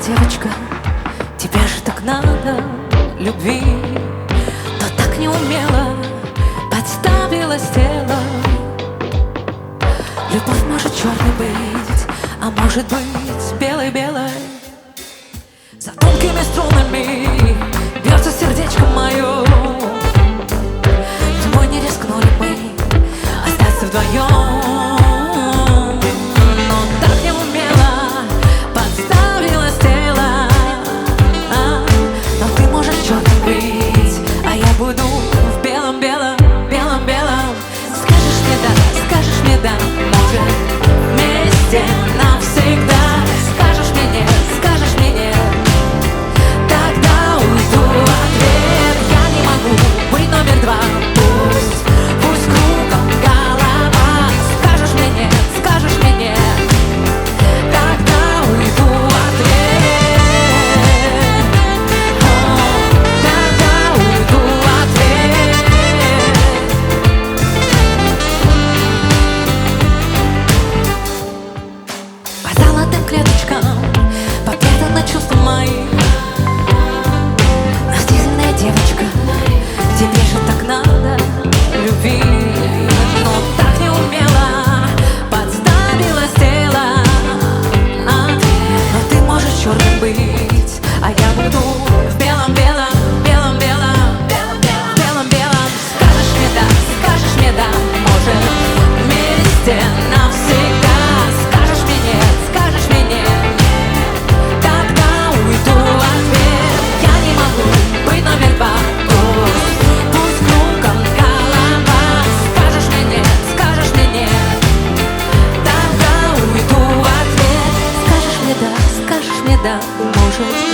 девочка, тебе же так надо любви, но так неумело подставилась тело. Любовь может черной быть, а может быть белой-белой. За тонкими струнами бьется сердечко мое. Зимой не рискнули мы остаться вдвоем, но так неумело подставилось тело. Но ты можешь черным быть, а я буду в белом-белом, белом-белом. Скажешь мне да, может вместе навсегда. Скажешь мне нет, скажешь мне нет, тогда уйду в ответ. Я не могу быть номер два, пусть кругом голова. Скажешь мне нет, скажешь мне нет, тогда уйду в ответ. Тогда уйду в ответ. По золотым клеточкам попрятаны чувства мои. Настительная девочка, тебе же так надо любви, но так неумело подставилось тело. Но ты можешь черным быть, а я буду в белом-белом, белом-белом, белом-белом. Скажешь мне да, может вместе навсегда. Скажешь мне нет, скажешь мне нет, тогда уйду в ответ. Я не могу быть номер два, пусть кругом голова. Скажешь мне нет, тогда уйду в ответ. Скажешь мне да, может